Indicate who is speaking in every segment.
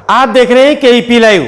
Speaker 1: आप देख रहे हैं केईपी लाइव।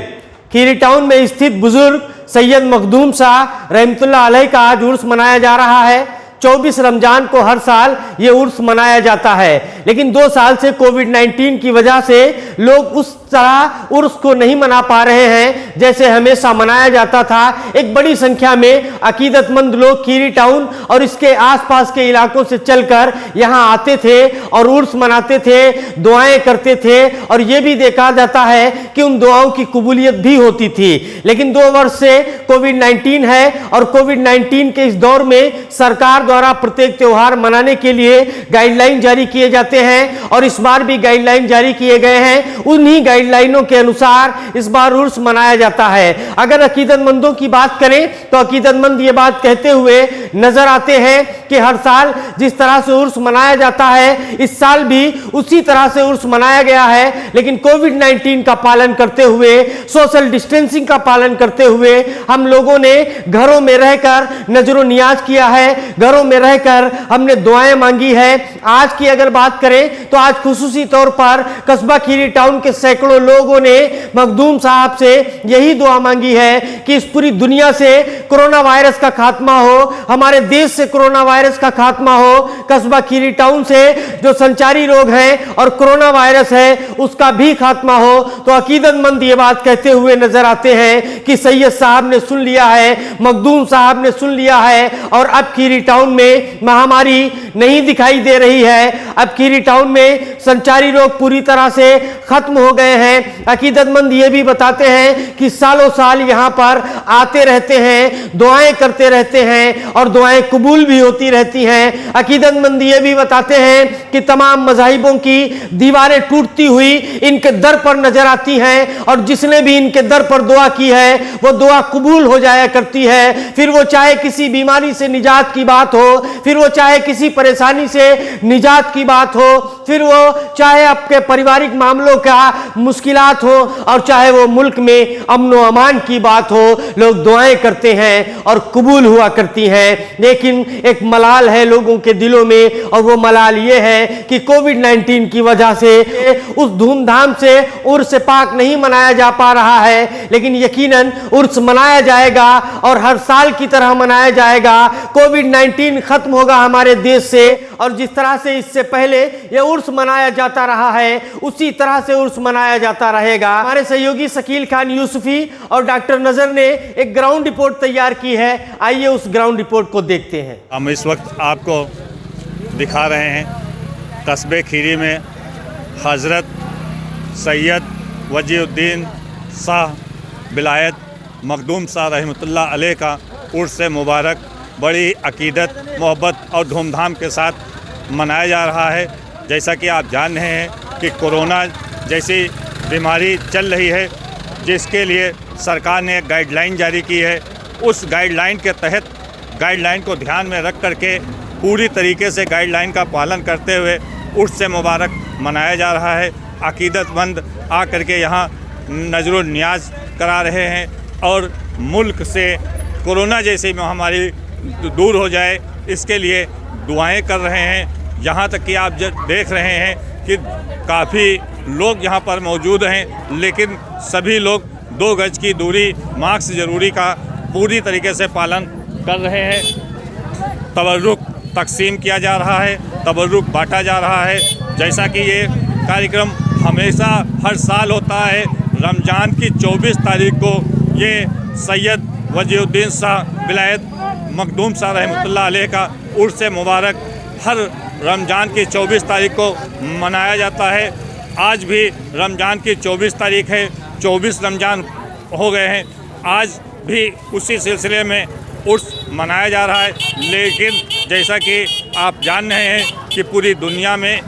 Speaker 1: खीरी टाउन में स्थित बुजुर्ग सैयद मखदूम शाह रहमतुल्लाह अलैह का आज उर्स मनाया जा रहा है। 24 रमजान को हर साल ये उर्स मनाया जाता है, लेकिन 2 साल से कोविड-19 की वजह से लोग उस तरह उर्स को नहीं मना पा रहे हैं जैसे हमेशा मनाया जाता था। एक बड़ी संख्या में अकीदतमंद लोग खीरी टाउन और इसके आसपास के इलाकों से चलकर यहाँ आते थे और उर्स मनाते थे, दुआएं करते थे और ये भी देखा जाता है कि उन दुआओं की कबूलियत भी होती थी। लेकिन 2 वर्ष से कोविड-19 है और कोविड-19 के इस दौर में सरकार द्वारा प्रत्येक त्योहार मनाने के लिए गाइडलाइन जारी किए जाते हैं और इस बार भी गाइडलाइन जारी किए गए हैं। उन्हीं गाइडलाइनों के अनुसार इस बार उर्स मनाया जाता है। अगर अकीदतमंदों की बात करें तो अकीदतमंद ये बात कहते हुए नजर आते हैं कि हर साल जिस तरह से उर्स मनाया जाता है इस साल भी उसी तरह से उर्स मनाया गया है, लेकिन कोविड-19 का पालन करते हुए, सोशल डिस्टेंसिंग का पालन करते हुए हम लोगों ने घरों में रहकर नजरो नियाज किया है, घरों में रहकर हमने दुआएं मांगी है। आज की अगर बात करें तो आज खुसूसी तौर पर कस्बा खीरी टाउन के सैकड़ों लोगों ने मखदूम साहब से यही दुआ मांगी है कि इस पूरी दुनिया से कोरोना वायरस का खात्मा हो, हमारे देश से कोरोना वायरस का खात्मा हो, कस्बा खीरी टाउन से जो संचारी रोग हैं और कोरोना वायरस है उसका भी खात्मा हो। तो अकीदतमंद ये बात कहते हुए नजर आते हैं कि सैयद साहब ने सुन लिया है, मखदूम साहब ने सुन लिया है और अब खीरी टाउन में महामारी नहीं दिखाई दे रही है। अब खीरी टाउन में संचारी रोग पूरी तरह से खत्म हो गए हैं। अकीदतमंद ये भी बताते हैं कि सालों साल यहाँ पर आते रहते हैं, दुआएं करते रहते हैं और दुआएं कबूल भी होती रहती हैं। अकीदतमंद ये भी बताते हैं कि तमाम मज़ाहिबों की दीवारें टूटती हुई इनके दर पर नजर आती हैं और जिसने भी इनके दर पर दुआ की है वो दुआ कबूल हो जाया करती है। फिर वो चाहे किसी बीमारी से निजात की बात हो, फिर वो चाहे किसी परेशानी से निजात की बात हो, फिर वो चाहे आपके पारिवारिक मामलों का मुश्किलात हो और चाहे वो मुल्क में अमन व अमान की बात हो, लोग दुआएं करते हैं और कबूल हुआ करती हैं। लेकिन एक मलाल है लोगों के दिलों में और वो मलाल ये है कि कोविड-19 की वजह से उस धूमधाम से उर्स पाक नहीं मनाया जा पा रहा है, लेकिन यकीनन उर्स मनाया जाएगा और हर साल की तरह मनाया जाएगा। कोविड-19 खत्म होगा हमारे देश से और जिस तरह से इससे पहले यह उर्स मनाया जाता रहा है उसी तरह से उर्स मनाया जाता रहेगा। हमारे सहयोगी शकील खान यूसुफी और डॉक्टर नजर ने एक ग्राउंड रिपोर्ट तैयार की है, आइए उस ग्राउंड रिपोर्ट को देखते हैं।
Speaker 2: हम इस वक्त आपको दिखा रहे हैं कस्बे खीरी में हज़रत सैयद वजीउद्दीन शाह विलायत मखदूम शाह रहमतुल्लाह अलैह का उर्स मुबारक बड़ी अकीदत, मोहब्बत और धूमधाम के साथ मनाया जा रहा है। जैसा कि आप जान रहे हैं कि कोरोना जैसी बीमारी चल रही है जिसके लिए सरकार ने एक गाइडलाइन जारी की है। उस गाइडलाइन के तहत गाइडलाइन को ध्यान में रख करके पूरी तरीके से गाइडलाइन का पालन करते हुए उर्स मुबारक मनाया जा रहा है। अकीदतमंद आ करके यहाँ नजरो नियाज करा रहे हैं और मुल्क से कोरोना जैसी महामारी दूर हो जाए इसके लिए दुआएं कर रहे हैं। यहाँ तक कि आप देख रहे हैं कि काफ़ी लोग यहाँ पर मौजूद हैं, लेकिन सभी लोग 2 गज की दूरी, मास्क ज़रूरी का पूरी तरीके से पालन कर रहे हैं। तबर्रुक तकसीम किया जा रहा है, तबर्रुक बांटा जा रहा है। जैसा कि ये कार्यक्रम हमेशा हर साल होता है, रमज़ान की 24 तारीख को ये सैयद वजीउद्दीन शाह विलायत मखदूम शाह रहमतुल्लाह अलैह का उर्स मुबारक हर रमज़ान की 24 तारीख को मनाया जाता है। आज भी रमज़ान की 24 तारीख है, 24 रमज़ान हो गए हैं, आज भी उसी सिलसिले में उर्स मनाया जा रहा है। लेकिन जैसा कि आप जान रहे हैं कि पूरी दुनिया में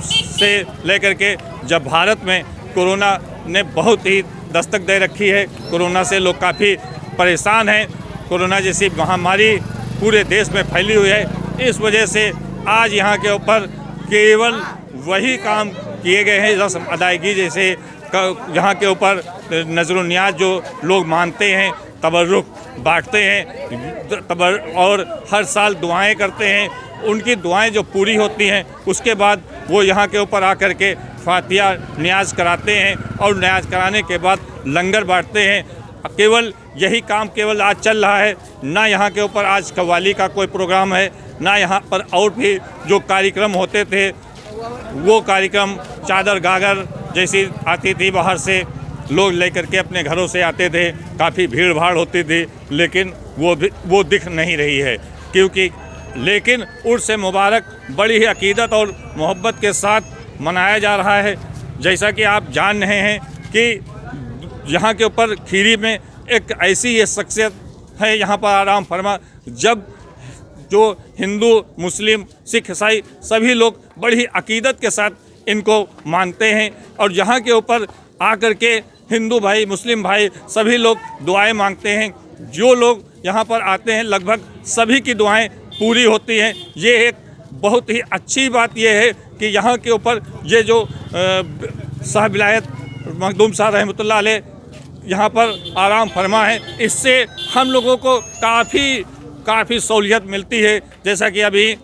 Speaker 2: से लेकर के जब भारत में कोरोना ने बहुत ही दस्तक दे रखी है, कोरोना से लोग काफ़ी परेशान हैं, कोरोना जैसी महामारी पूरे देश में फैली हुई है। इस वजह से आज यहाँ के ऊपर केवल वही काम किए गए हैं रस्म अदायगी जैसे यहाँ के ऊपर नजरो नियाज जो लोग मानते हैं, तबर्रुक बांटते हैं और हर साल दुआएं करते हैं। उनकी दुआएं जो पूरी होती हैं उसके बाद वो यहाँ के ऊपर आकर के फातिहा न्याज कराते हैं और न्याज कराने के बाद लंगर बांटते हैं। केवल यही काम केवल आज चल रहा है, ना यहाँ के ऊपर आज कव्वाली का कोई प्रोग्राम है, ना यहाँ पर और भी जो कार्यक्रम होते थे वो कार्यक्रम चादर गागर जैसी आती थी, बाहर से लोग लेकर के अपने घरों से आते थे, काफ़ी भीड़ भाड़ होती थी, लेकिन वो दिख नहीं रही है। क्योंकि लेकिन उर्स मुबारक बड़ी ही अकीदत और मोहब्बत के साथ मनाया जा रहा है। जैसा कि आप जान रहे हैं कि यहाँ के ऊपर खीरी में एक ऐसी ये शख्सियत है, यहाँ पर आराम फरमा, जब जो हिंदू मुस्लिम सिख ईसाई सभी लोग बड़ी अकीदत के साथ इनको मानते हैं और यहाँ के ऊपर आकर के हिंदू भाई मुस्लिम भाई सभी लोग दुआएं मांगते हैं। जो लोग यहाँ पर आते हैं लगभग सभी की दुआएं पूरी होती हैं। ये एक बहुत ही अच्छी बात ये है कि यहाँ के ऊपर ये जो साहब विलायत मखदूम साहब रहमतुल्लाह अलैह यहाँ पर आराम फरमा है, इससे हम लोगों को काफ़ी सहूलियत मिलती है। जैसा कि अभी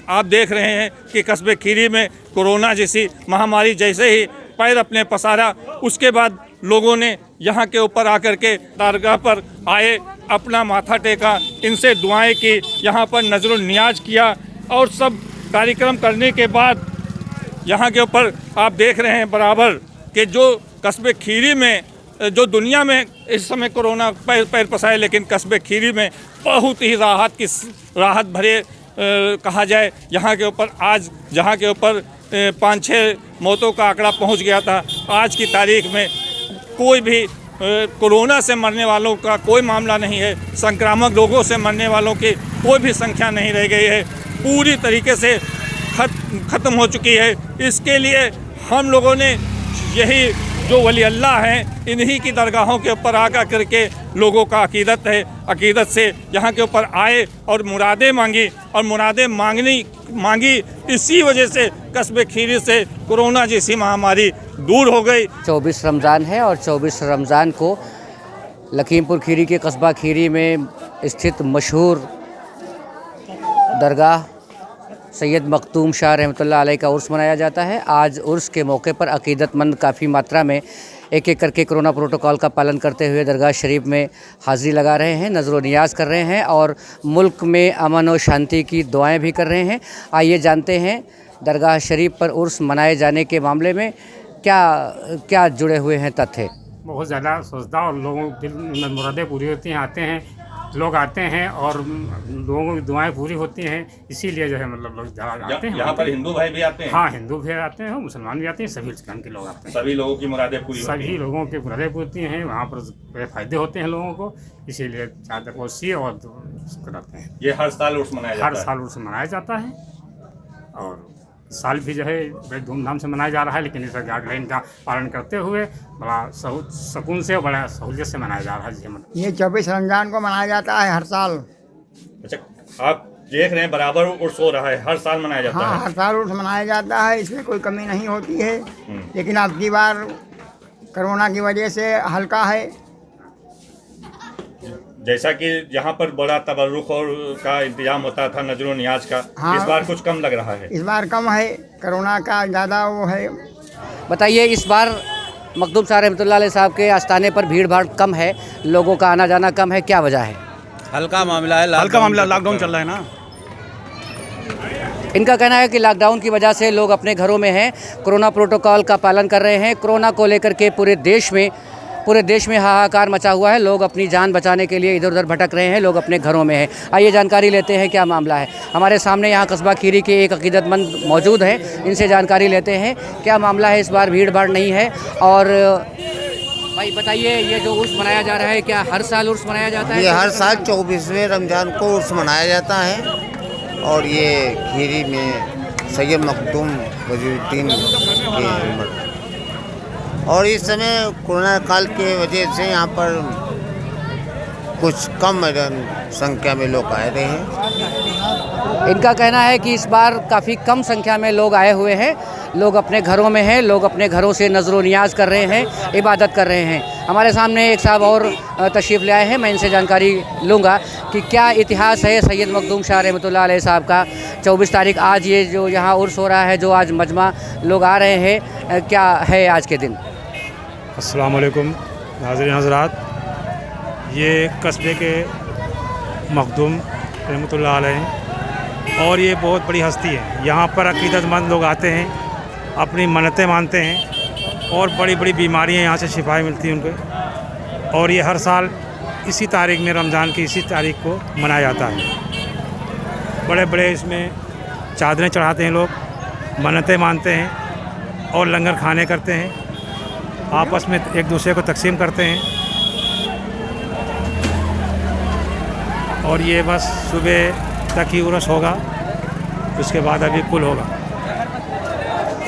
Speaker 2: आप देख रहे हैं कि कस्बे खीरी में कोरोना जैसी महामारी जैसे ही पैर अपने पसारा, उसके बाद लोगों ने यहाँ के ऊपर आकर के दरगाह पर आए, अपना माथा टेका, इनसे दुआएं की, यहाँ पर नजरुल नियाज किया और सब कार्यक्रम करने के बाद यहाँ के ऊपर आप देख रहे हैं बराबर कि जो कस्बे खीरी में जो दुनिया में इस समय कोरोना पैर पसाए, लेकिन कस्बे खीरी में बहुत ही राहत भरे कहा जाए। यहाँ के ऊपर आज जहाँ के ऊपर 5-6 मौतों का आंकड़ा पहुँच गया था, आज की तारीख में कोई भी कोरोना से मरने वालों का कोई मामला नहीं है। संक्रामक रोगों से मरने वालों की कोई भी संख्या नहीं रह गई है, पूरी तरीके से ख़त्म हो चुकी है। इसके लिए हम लोगों ने यही जो वली अल्लाह हैं इन्हीं की दरगाहों के ऊपर आकर करके लोगों का अकीदत है, अकीदत से यहाँ के ऊपर आए और मुरादें मांगी और मुरादें मांगी इसी वजह से कस्बे खीरी से कोरोना जैसी महामारी दूर हो गई।
Speaker 3: 24 रमज़ान है और 24 रमज़ान को लखीमपुर खीरी के कस्बा खीरी में स्थित मशहूर दरगाह सैयद मखदूम शाह रहमतुल्लाह अलैह का उर्स मनाया जाता है। आज उर्स के मौके पर अकीदतमंद काफ़ी मात्रा में एक एक करके कोरोना प्रोटोकॉल का पालन करते हुए दरगाह शरीफ में हाज़िरी लगा रहे हैं, नज़र नियाज़ कर रहे हैं और मुल्क में अमन और शांति की दुआएं भी कर रहे हैं। आइए जानते हैं दरगाह शरीफ पर उर्स मनाए जाने के मामले में क्या जुड़े हुए हैं तथ्य।
Speaker 4: बहुत ज़्यादा सोचता और लोगों की मुरादें पूरी होती हैं, लोग आते हैं और लोगों की दुआएं पूरी होती हैं, इसीलिए जो है मतलब लोग आते हैं।
Speaker 2: यहाँ पर हिंदू भाई भी आते हैं? हाँ,
Speaker 4: हिंदू भी आते हैं, मुसलमान भी आते हैं, सभी धर्म के लोग आते हैं।
Speaker 2: सभी लोगों की मुरादें पूरी होती हैं?
Speaker 4: सभी लोगों की मुरादें पूरी होती हैं, वहाँ पर बड़े फ़ायदे होते हैं लोगों को, इसीलिए चादर पोशी और कराते हैं।
Speaker 2: ये हर साल उर्स मनाया जाता है?
Speaker 4: हर साल उर्स मनाया जाता है और साल भी जो है बड़े धूमधाम से मनाया जा रहा है, लेकिन इस गाइडलाइन का पालन करते हुए बड़ा सुकून से और बड़ा सहूलियत से मनाया जा रहा है।
Speaker 5: ये 24 रमज़ान को मनाया जाता है हर साल।
Speaker 2: अच्छा, आप देख रहे हैं बराबर उर्स हो रहा है, हर साल मनाया जाता है?
Speaker 5: हाँ, हर साल उर्स मनाया जाता है, इसमें कोई कमी नहीं होती है। लेकिन अब की बार कोरोना की वजह से हल्का है।
Speaker 2: जैसा कि यहाँ पर बड़ा तबर्रुख और का इंतजाम होता था, नजर नियाज का,
Speaker 5: हाँ,
Speaker 2: इस बार कुछ कम लग रहा है?
Speaker 5: इस बार कम है, कोरोना का ज़्यादा वो है।
Speaker 3: बताइए, इस बार मखदूम साहब रहमतुल्लाह अलैह साहब के आस्थाने पर भीड़ भाड़ कम है, लोगों का आना जाना कम है, क्या वजह है?
Speaker 6: हल्का मामला है, लॉकडाउन चल रहा है ना।
Speaker 3: इनका कहना है कि लॉकडाउन की वजह से लोग अपने घरों में हैं, कोरोना प्रोटोकॉल का पालन कर रहे हैं। कोरोना को लेकर के पूरे देश में हाहाकार मचा हुआ है, लोग अपनी जान बचाने के लिए इधर उधर भटक रहे हैं, लोग अपने घरों में हैं। आइए जानकारी लेते हैं क्या मामला है। हमारे सामने यहाँ कस्बा खीरी के एक अकीदतमंद मौजूद हैं, इनसे जानकारी लेते हैं क्या मामला है। इस बार भीड़ भाड़ नहीं है। और भाई बताइए, ये जो उर्स मनाया जा रहा है, क्या हर साल उर्स मनाया जाता है?
Speaker 7: ये हर साल 24वें रमज़ान को उर्स मनाया जाता है और ये खीरी में सैयद मखदूम वजीरुद्दीन के और इस समय कोरोना काल के वजह से यहाँ पर कुछ कम संख्या में लोग आए रहे हैं।
Speaker 3: इनका कहना है कि इस बार काफ़ी कम संख्या में लोग आए हुए हैं, लोग अपने घरों में हैं, लोग अपने घरों से नज़र नियाज कर रहे हैं, इबादत कर रहे हैं। हमारे सामने एक साहब और तशरीफ़ ले आए हैं, मैं इनसे जानकारी लूँगा कि क्या इतिहास है सैयद मखदूम शाह रहमतुल्लाह अलैह साहब का। 24 तारीख आज ये जो यहाँ उर्स हो रहा है, जो आज मजमा लोग आ रहे हैं, क्या है आज के दिन?
Speaker 8: अस्सलाम वालेकुम नाज़रीन हज़रात, ये कस्बे के मखदूम रहमतुल्लाह अलैह और ये बहुत बड़ी हस्ती है। यहाँ पर अक़ीदतमंद लोग आते हैं, अपनी मन्नतें मानते हैं और बड़ी बड़ी बीमारियाँ यहाँ से शिफाएँ मिलती हैं उनको। और ये हर साल इसी तारीख में, रमज़ान की इसी तारीख को मनाया जाता है। बड़े बड़े इसमें चादरें चढ़ाते हैं लोग, मन्नतें मानते हैं और लंगर खाने करते हैं, आपस में एक दूसरे को तकसीम करते हैं। और ये बस सुबह तक ही उर्स होगा, उसके बाद अभी कुल होगा।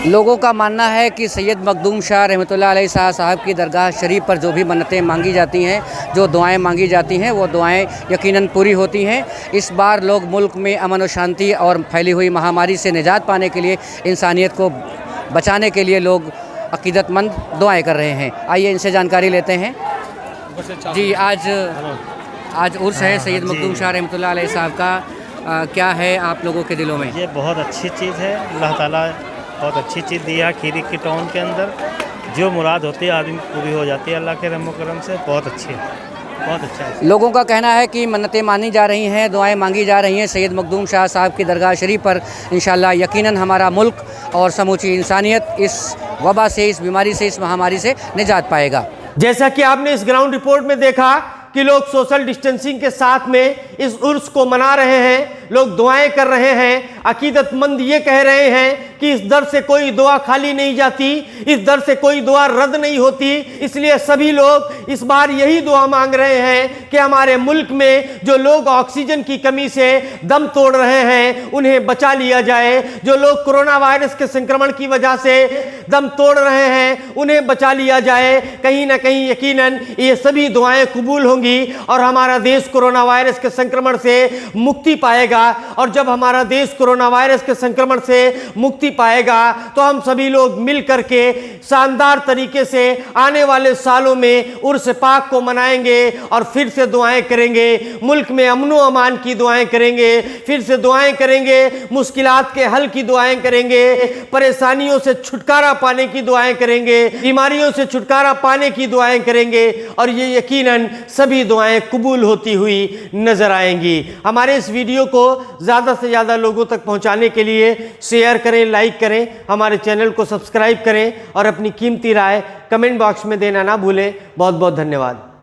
Speaker 3: लोगों का मानना है कि सैयद मखदूम शाह रहमतुल्लाह अलैह साहब की दरगाह शरीफ पर जो भी मन्नतें मांगी जाती हैं, जो दुआएं मांगी जाती हैं, वो दुआएं यकीनन पूरी होती हैं। इस बार लोग मुल्क में अमन और शांति और फैली हुई महामारी से निजात पाने के लिए, इंसानियत को बचाने के लिए लोग अक़ीदतमंद दुआएं कर रहे हैं। आइए इनसे जानकारी लेते हैं। जी, आज उर्स है सैयद मखदूम शाह रहमतुल्लाह अलैह साहब का, क्या है आप लोगों के दिलों में?
Speaker 9: ये बहुत अच्छी चीज़ है, अल्लाह ताला बहुत अच्छी चीज़ दी है। खीरी की टाउन के अंदर जो मुराद होती है आदमी पूरी हो जाती है अल्लाह के रहम करम से। बहुत अच्छी है, बहुत अच्छा है।
Speaker 3: लोगों का कहना है कि मन्नतें मानी जा रही हैं, दुआएं मांगी जा रही हैं सैयद मखदूम शाह साहब की दरगाह शरीफ पर। इंशाअल्लाह यकीनन हमारा मुल्क और समूची इंसानियत इस वबा से, इस बीमारी से, इस महामारी से निजात पाएगा।
Speaker 1: जैसा कि आपने इस ग्राउंड रिपोर्ट में देखा कि लोग सोशल डिस्टेंसिंग के साथ में इस उर्स को मना रहे हैं, लोग दुआएं कर रहे हैं। अकीदतमंद ये कह रहे हैं कि इस दर से कोई दुआ खाली नहीं जाती, इस दर से कोई दुआ रद्द नहीं होती। इसलिए सभी लोग इस बार यही दुआ मांग रहे हैं कि हमारे मुल्क में जो लोग ऑक्सीजन की कमी से दम तोड़ रहे हैं उन्हें बचा लिया जाए, जो लोग कोरोना वायरस के संक्रमण की वजह से दम तोड़ रहे हैं उन्हें बचा लिया जाए। कहीं ना कहीं यकीनन ये सभी दुआएं कबूल होंगी और हमारा देश कोरोना वायरस के संक्रमण से मुक्ति पाएगा। और जब हमारा देश कोरोना वायरस के संक्रमण से मुक्ति पाएगा तो हम सभी लोग मिल करके शानदार तरीके से आने वाले सालों में उर्स पाक को मनाएंगे और फिर से दुआएं करेंगे, मुल्क में अमन व अमान की दुआएं करेंगे, फिर से दुआएं करेंगे, मुश्किलात के हल की दुआएं करेंगे, परेशानियों से छुटकारा पाने की दुआएं करेंगे, बीमारियों से छुटकारा पाने की दुआएं करेंगे और ये यकीनन सभी दुआएं कबूल होती हुई नजर आएंगी। हमारे इस वीडियो को ज़्यादा से ज़्यादा लोगों तक पहुंचाने के लिए शेयर करें, लाइक करें, हमारे चैनल को सब्सक्राइब करें और अपनी कीमती राय कमेंट बॉक्स में देना ना भूलें। बहुत बहुत धन्यवाद।